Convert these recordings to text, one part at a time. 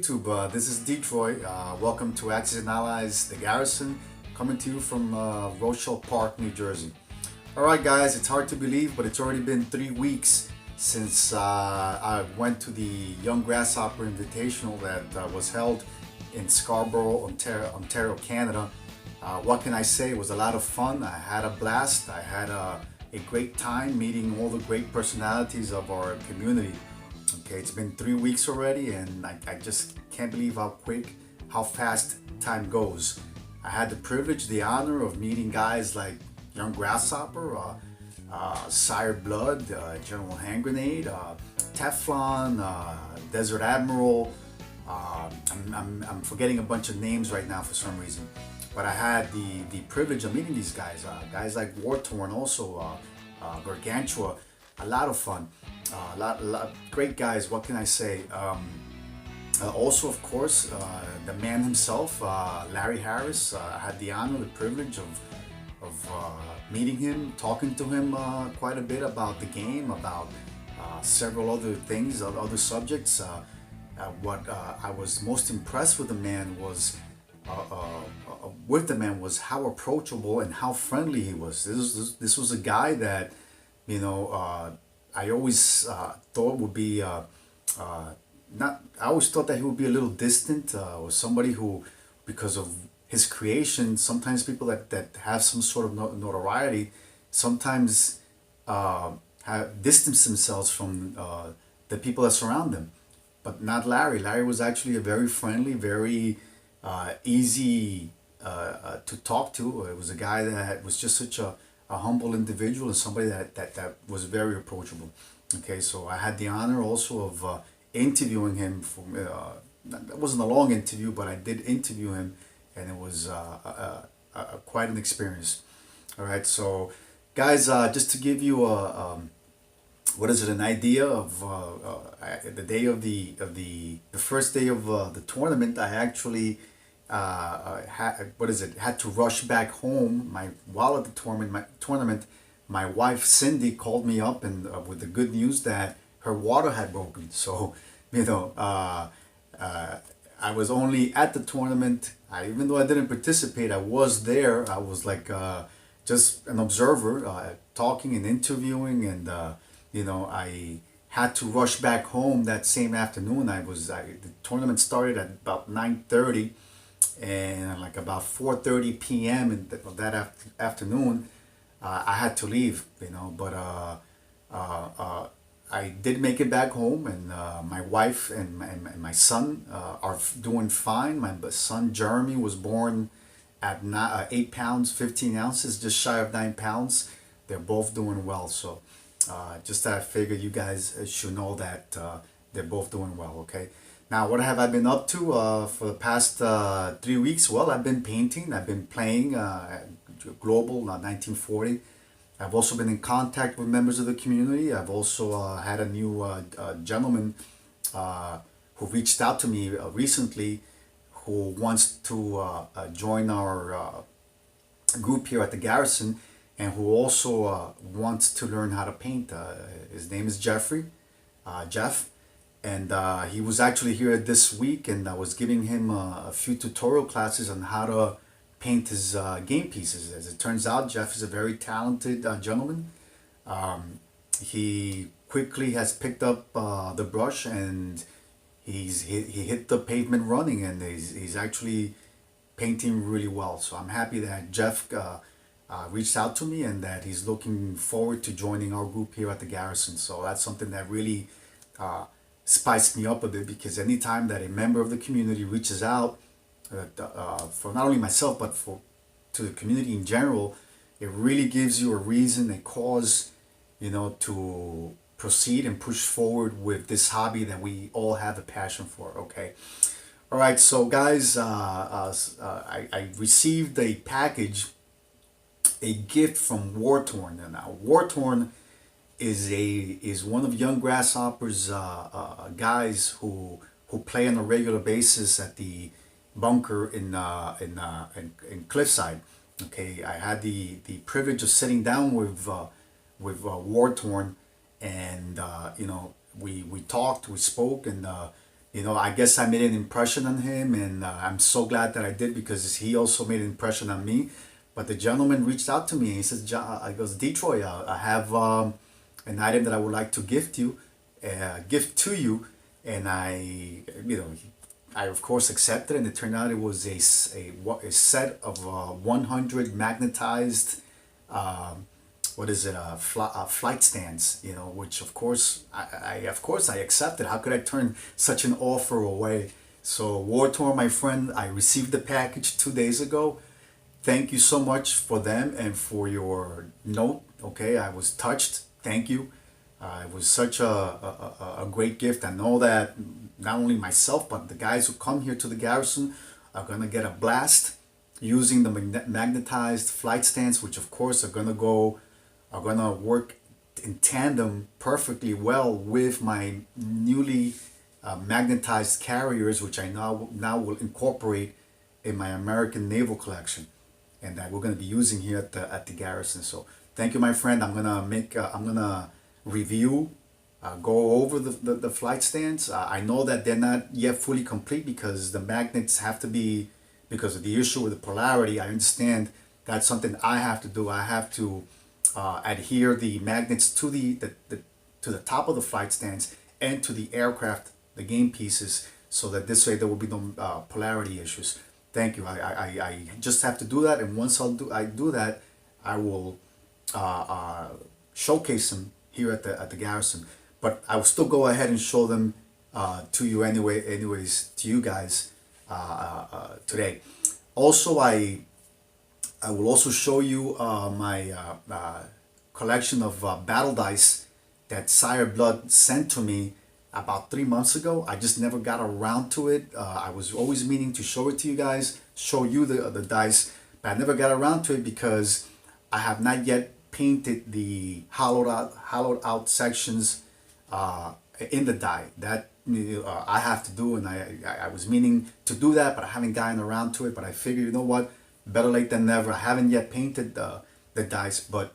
YouTube. This is Dtroy. Welcome to Axis and Allies, the Garrison, coming to you from Rochelle Park, New Jersey. Alright guys, it's hard to believe, but it's already been 3 weeks since I went to the Young Grasshopper Invitational that was held in Scarborough, Ontario, Canada. What can I say? It was a lot of fun. I had a blast. I had a great time meeting all the great personalities of our community. Okay, it's been 3 weeks already, and I just can't believe how quick, how fast time goes. I had the privilege, the honor of meeting guys like Young Grasshopper, Sire Blood, General Hand Grenade, Teflon, Desert Admiral. I'm forgetting a bunch of names right now for some reason. But I had the privilege of meeting these guys. Guys like Wartorn also, Gargantua, a lot of fun. A lot great guys, what can I say? Also, of course, the man himself, Larry Harris. I had the honor, the privilege of meeting him, talking to him quite a bit about the game, about several other things, other subjects. What I was most impressed with the man was how approachable and how friendly he was. This was a guy that, you know, I always thought would be not. I always thought that he would be a little distant, or somebody who, because of his creation, sometimes people that have some sort of notoriety, sometimes have distanced themselves from the people that surround them. But not Larry. Larry was actually a very friendly, very easy to talk to. It was a guy that was just such a humble individual, and somebody that was very approachable. Okay, so I had the honor also of interviewing him. It wasn't a long interview, but I did interview him, and it was quite an experience. All right, so guys, just to give you an idea of the day of the first day of the tournament. I actually had to rush back home. While at the tournament, my wife Cindy called me up and with the good news that her water had broken. So, you know, I was only at the tournament. Even though I didn't participate, I was there. I was like just an observer, talking and interviewing, and you know, I had to rush back home that same afternoon. The tournament started at about 9:30. And like about 4:30 p.m. that afternoon, I had to leave, you know. But I did make it back home, and my wife and my son are doing fine. My son Jeremy was born at 8 pounds 15 ounces, just shy of 9 pounds. They're both doing well. So just that I figured you guys should know that they're both doing well. Okay. Now, what have I been up to for the past 3 weeks? Well, I've been painting. I've been playing Global 1940. I've also been in contact with members of the community. I've also had a new gentleman who reached out to me recently, who wants to join our group here at the Garrison, and who also wants to learn how to paint. His name is Jeff. And he was actually here this week, and I was giving him a few tutorial classes on how to paint his game pieces. As it turns out, Jeff is a very talented gentleman. He quickly has picked up the brush, and he hit the pavement running, and he's actually painting really well. So I'm happy that Jeff reached out to me, and that he's looking forward to joining our group here at the Garrison. So that's something that really spiced me up a bit, because anytime that a member of the community reaches out for not only myself but to the community in general, it really gives you a reason, a cause, you know, to proceed and push forward with this hobby that we all have a passion for. Okay, all right, so guys, I received a package, a gift from Wartorn. And now Wartorn is one of Young Grasshopper's guys who play on a regular basis at the bunker in Cliffside. Okay, I had the privilege of sitting down with Wartorn, and you know, we talked, we spoke, and You know, I guess I made an impression on him, and I'm so glad that I did because he also made an impression on me. But the gentleman reached out to me and he says, I goes, Detroit, I have an item that I would like to gift to you. And you know, I of course accepted, and it turned out it was a set of 100 magnetized, what is it, flight stands, you know, which of course I accepted. How could I turn such an offer away? So Wartorn, my friend, I received the package 2 days ago. Thank you so much for them and for your note. Okay, I was touched. Thank you. It was such a great gift. I know that not only myself, but the guys who come here to the garrison are going to get a blast using the magnetized flight stands, which of course are going to work in tandem perfectly well with my newly magnetized carriers, which I now will incorporate in my American naval collection, and that we're going to be using here at the garrison. So thank you, my friend. I'm gonna review, go over the flight stands. I know that they're not yet fully complete because the magnets have to be, because of the issue with the polarity. I understand that's something I have to do. I have to adhere the magnets to the top of the flight stands and to the aircraft, the game pieces, so that this way there will be no polarity issues. Thank you. I just have to do that, and once I do that, I will showcase them here at the garrison. But I will still go ahead and show them to you anyways, to you guys today. Also, I will also show you my collection of battle dice that Sire Blood sent to me about 3 months ago. I just never got around to it. I was always meaning to show it to you guys, show you the dice, but I never got around to it because I have not yet painted the hollowed out sections in the die. That I have to do, and I was meaning to do that, but I haven't gotten around to it. But I figured, you know what, better late than never. I haven't yet painted the dice, but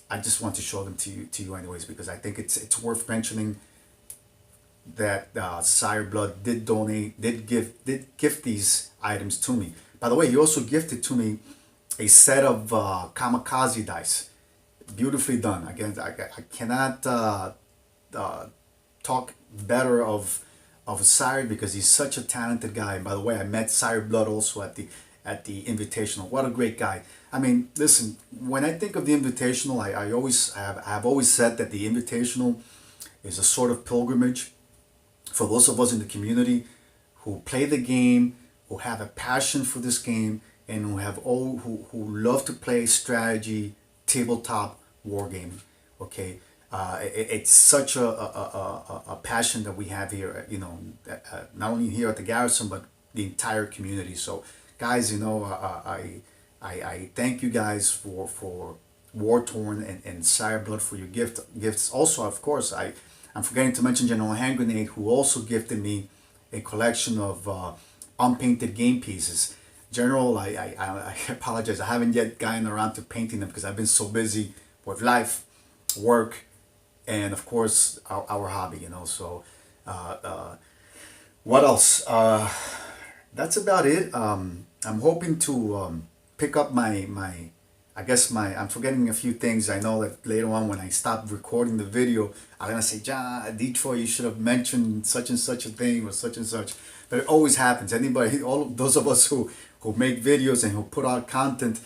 I just want to show them to you anyways, because I think it's worth mentioning that Sire Blood did gift these items to me. By the way, he also gifted to me a set of kamikaze dice, beautifully done. Again, I cannot talk better of Sire, because he's such a talented guy. And by the way, I met Sire Blood also at the Invitational. What a great guy. I mean, listen, when I think of the Invitational, I've always said that the Invitational is a sort of pilgrimage for those of us in the community who play the game, who have a passion for this game, and who love to play strategy, tabletop war game. Okay, it's such a passion that we have here. You know, not only here at the garrison, but the entire community. So, guys, you know, I thank you guys for Wartorn and Sire Blood for your gifts. Also, of course, I'm forgetting to mention General Hand Grenade, who also gifted me a collection of unpainted game pieces. General, I apologize. I haven't yet gotten around to painting them because I've been so busy with life, work, and of course our hobby. You know. So, what else? That's about it. I'm hoping to pick up my I'm forgetting a few things. I know that later on when I stop recording the video, I'm gonna say, John, Dtroy, you should have mentioned such and such a thing or such and such. But it always happens. Anybody, all of those of us who make videos and who put out content,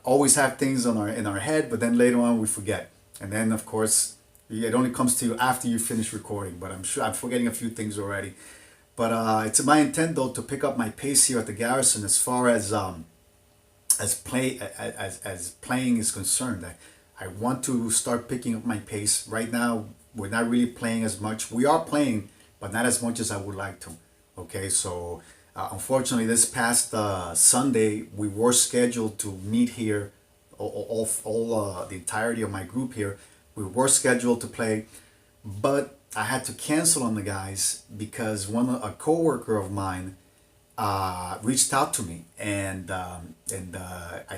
always have things in our head, but then later on we forget. And then of course, it only comes to you after you finish recording. But I'm sure I'm forgetting a few things already. But it's my intent though to pick up my pace here at the garrison as far as playing is concerned. I want to start picking up my pace. Right now, we're not really playing as much. We are playing, but not as much as I would like to. Okay, so unfortunately, this past Sunday, we were scheduled to meet here, the entirety of my group here. We were scheduled to play, but I had to cancel on the guys because a coworker of mine reached out to me and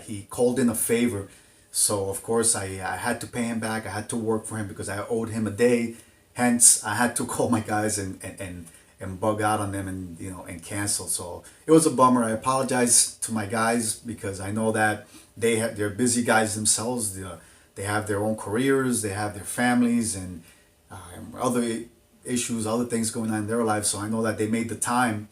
he called in a favor. So of course I had to pay him back. I had to work for him because I owed him a day. Hence I had to call my guys and and bug out on them and and cancel. So it was a bummer. I apologize to my guys because I know that they're busy guys themselves. They have their own careers, they have their families, and other issues, other things going on in their lives. So I know that they made the time.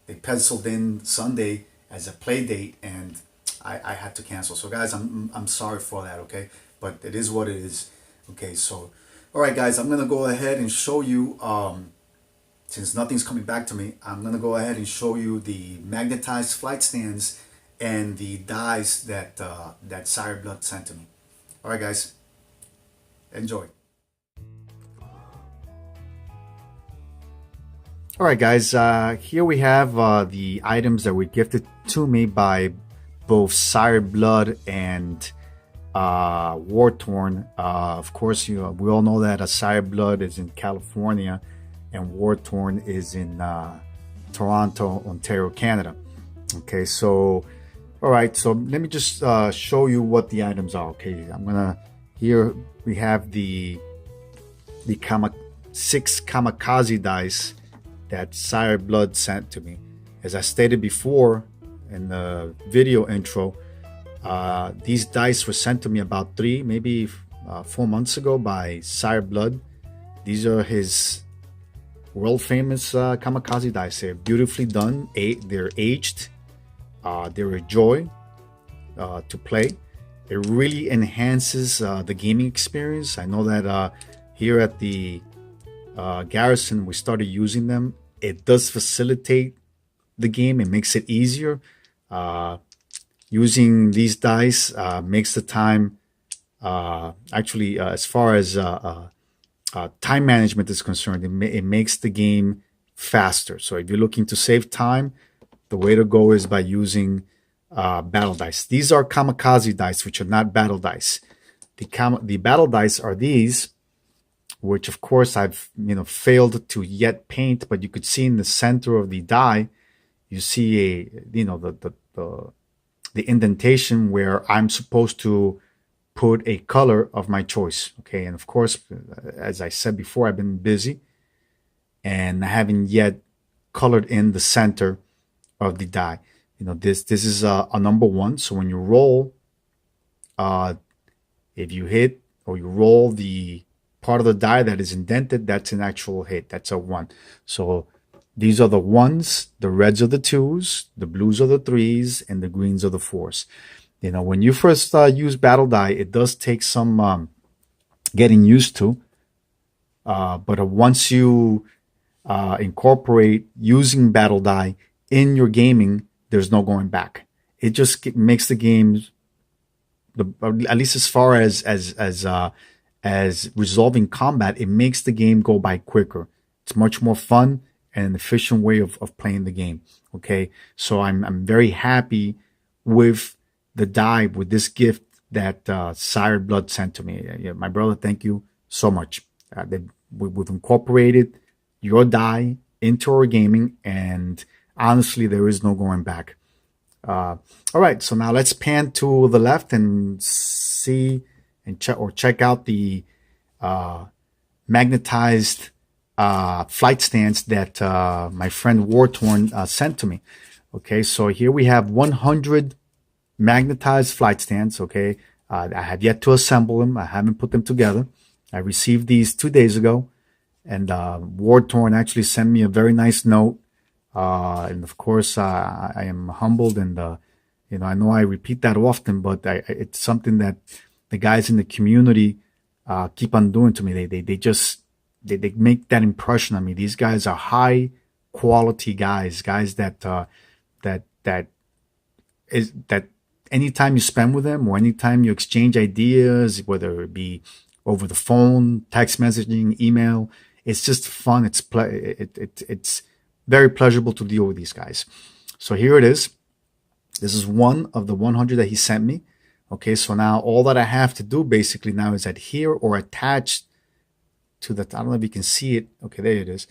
They penciled in Sunday as a play date, and I had to cancel. So guys, I'm sorry for that. Okay, but it is what it is. Okay, so all right, guys, I'm gonna go ahead and show you. Since nothing's coming back to me, I'm gonna go ahead and show you the magnetized flight stands and the dies that Sire Blood sent to me. All right, guys, enjoy. All right, guys, here we have the items that were gifted to me by both Sire Blood and Wartorn. Of course, we all know that Sire Blood is in California and Wartorn is in Toronto, Ontario, Canada. Okay, so all right, so let me just show you what the items are. Okay, here we have the 6 kamikaze dice that Sire Blood sent to me. As I stated before in the video intro, these dice were sent to me about 4 months ago by Sire Blood. These are his world famous kamikaze dice. They're beautifully done. They're aged. They're a joy to play. It really enhances the gaming experience. I know that here at the Garrison, we started using them. It does facilitate the game. It makes it easier. Using these dice makes the time, as far as time management is concerned, it makes the game faster. So if you're looking to save time, the way to go is by using battle dice. These are kamikaze dice, which are not battle dice. The battle dice are these, which of course I've failed to yet paint, but you could see in the center of the die, you see the indentation where I'm supposed to put a color of my choice. Okay, and of course, as I said before, I've been busy and I haven't yet colored in the center of the die. This is a number 1. So when you roll, if you hit or you roll the part of the die that is indented, that's an actual hit. That's a 1. So these are the 1s, the reds are the 2s, the blues are the 3s, and the greens are the 4s. When you first use battle die, it does take some getting used to. But once you incorporate using battle die in your gaming, there's no going back. It just makes the game, at least as far as resolving combat, it makes the game go by quicker. It's much more fun and an efficient way of playing the game. Okay, so I'm very happy with the die, with this gift that Sire Blood sent to me. My brother, thank you so much. We've incorporated your die into our gaming, and honestly, there is no going back. All right, so now let's pan to the left and see and check out the magnetized flight stands that my friend Wartorn sent to me. Okay, so here we have 100 magnetized flight stands. Okay, I have yet to assemble them. I haven't put them together. I received these 2 days ago, and Wartorn actually sent me a very nice note. And of course, I am humbled, and I know I repeat that often, but it's something that the guys in the community keep on doing to me. They make that impression on me. These guys are high quality guys that anytime you spend with them or anytime you exchange ideas, whether it be over the phone, text messaging, email, it's just fun. It's very pleasurable to deal with these guys. So here it is. This is one of the 100 that he sent me. Okay, so now all that I have to do basically now is adhere or attach to the, I don't know if you can see it. Okay, there it is.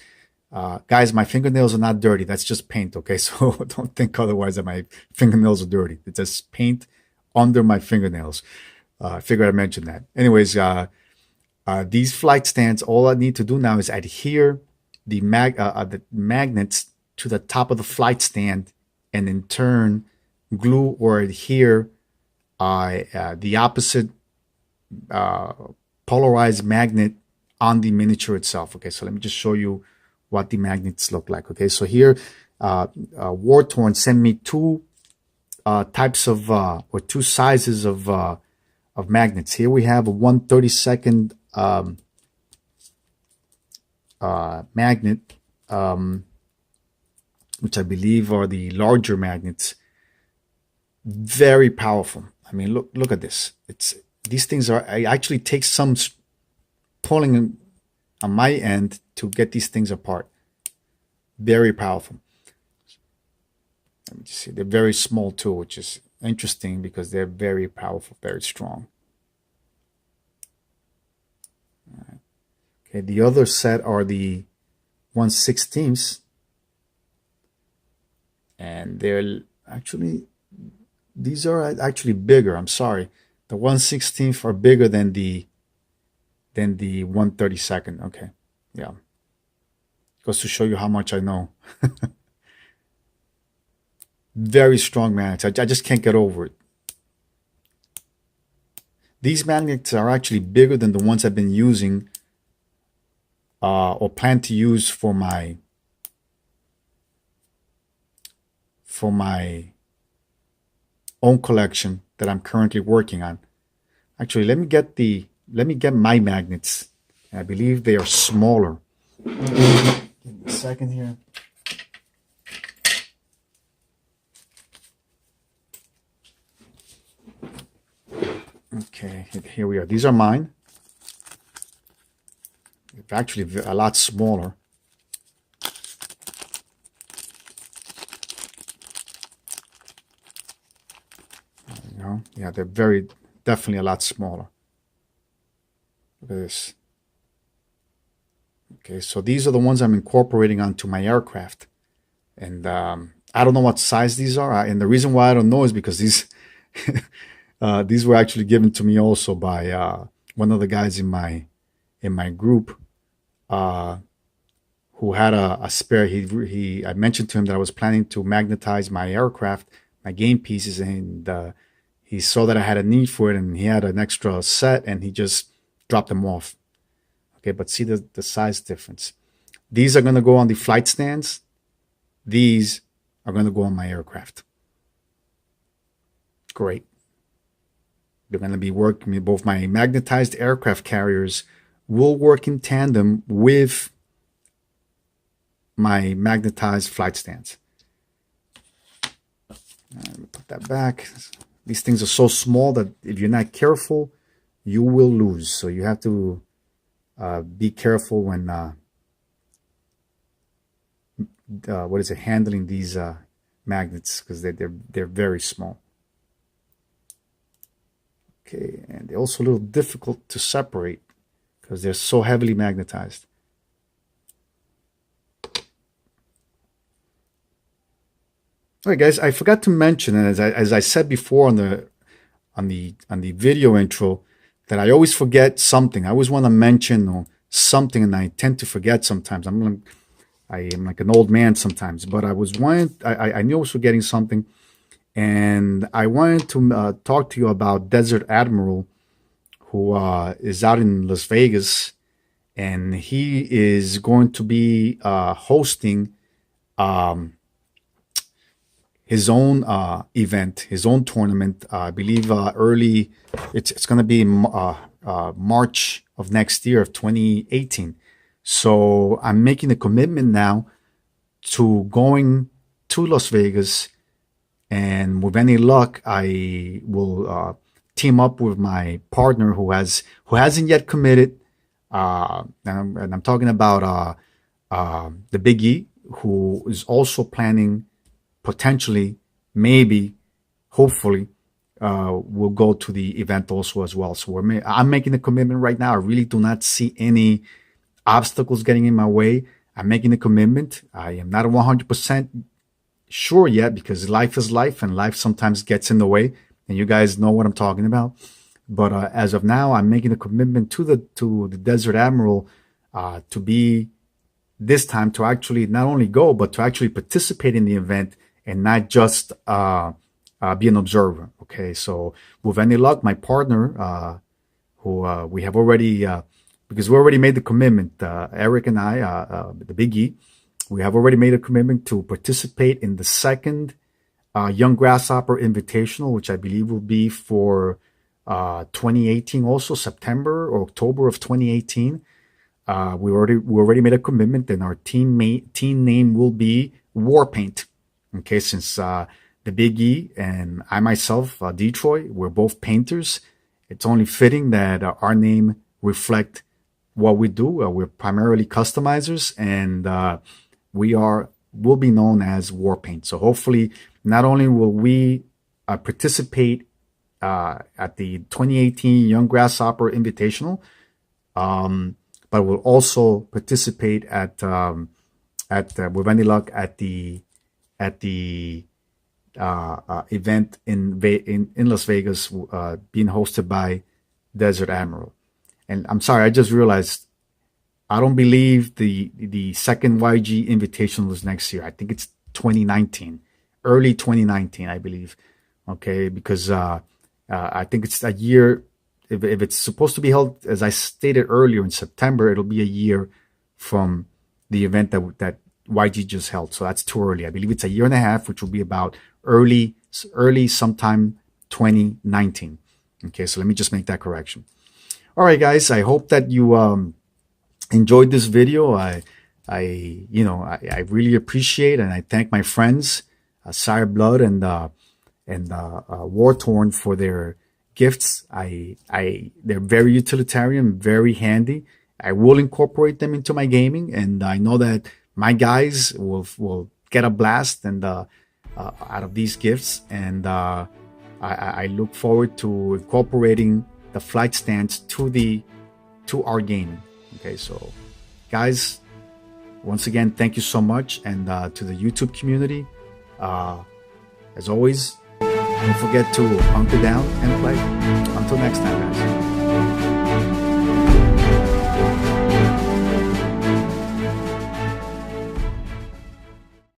Guys, my fingernails are not dirty. That's just paint, okay? So don't think otherwise that my fingernails are dirty. It's just paint under my fingernails. I figured I'd mention that. Anyways, these flight stands, all I need to do now is adhere the magnets to the top of the flight stand, and in turn glue or adhere the opposite polarized magnet on the miniature itself. Okay, so let me just show you what the magnets look like. Okay, so here Wartorn sent me two types of or two sizes of magnets. Here we have a 1/32 magnet, which I believe are the larger magnets. Very powerful. I mean, look at this. These things are. I actually take some pulling on my end to get these things apart. Very powerful. Let me just see. They're very small too, which is interesting because they're very powerful, very strong. Right. Okay, the other set are the 1/16, and they're actually, these are actually bigger. I'm sorry. The 1/16 are bigger than the 1/32. Okay, yeah. Goes to show you how much I know. Very strong magnets. I just can't get over it. These magnets are actually bigger than the ones I've been using or plan to use for my own collection that I'm currently working on. Actually, let me get my magnets. I believe they are smaller. Give me a second here. Okay, here we are. These are mine. They're actually a lot smaller. You know, yeah, they're definitely a lot smaller. Look at this. Okay, so these are the ones I'm incorporating onto my aircraft. And I don't know what size these are. And the reason why I don't know is because these these were actually given to me also by one of the guys in my group who had a spare. I mentioned to him that I was planning to magnetize my aircraft, my game pieces, and he saw that I had a need for it, and he had an extra set, and he just dropped them off. Okay, but see the size difference. These are going to go on the flight stands. These are going to go on my aircraft. Great. They're going to be working, both my magnetized aircraft carriers will work in tandem with my magnetized flight stands. Let me put that back. These things are so small that if you're not careful, you will lose. So you have to be careful when handling these magnets, because they're very small. Okay, and they're also a little difficult to separate because they're so heavily magnetized. All right, guys, I forgot to mention, and as I said before on the video intro, that I always forget something. I always want to mention something, and I tend to forget sometimes. I am like an old man sometimes, but I knew I was forgetting something. And I wanted to talk to you about Desert Admiral, who is out in Las Vegas, and he is going to be hosting his own event, his own tournament. I believe early, it's going to be March of next year, of 2018. So I'm making a commitment now to going to Las Vegas. And with any luck, I will team up with my partner who hasn't yet committed. And I'm talking about the Big E, who is also planning, potentially, maybe, hopefully, will go to the event also as well. So I'm making a commitment right now. I really do not see any obstacles getting in my way. I'm making a commitment. I am not 100% sure yet, because life is life, and life sometimes gets in the way, and you guys know what I'm talking about. But as of now, I'm making a commitment to the Desert Admiral to be this time to actually not only go, but to actually participate in the event and not just be an observer. Okay, so with any luck, my partner, who we have already, because we already made the commitment, Eric and I, the Big E, we have already made a commitment to participate in the second Young Grasshopper Invitational, which I believe will be for 2018, also September or October of 2018. We already made a commitment, and our team name will be Warpaint. Okay, since the Big E and I myself, Dtroy, we're both painters. It's only fitting that our name reflect what we do. We're primarily customizers, and will be known as Warpaint. So hopefully, not only will we participate at the 2018 Young Grasshopper Invitational, but we'll also participate at with any luck at the event in Las Vegas, being hosted by Desert Admiral. And I'm sorry, I just realized I don't believe the second YG Invitational is next year. I think it's 2019, early 2019, I believe. Okay, because I think it's a year. If it's supposed to be held, as I stated earlier, in September, it'll be a year from the event that YG just held. So that's too early. I believe it's a year and a half, which will be about early sometime 2019. Okay, so let me just make that correction. All right, guys. I hope that you enjoyed this video. I really appreciate, and I thank my friends, Sire Blood and Wartorn, for their gifts. They're very utilitarian, very handy. I will incorporate them into my gaming, and I know that my guys will get a blast and out of these gifts. And I look forward to incorporating the flight stands to our gaming. Okay, so guys, once again, thank you so much, and to the YouTube community, as always, don't forget to hunker down and play. Until next time, guys.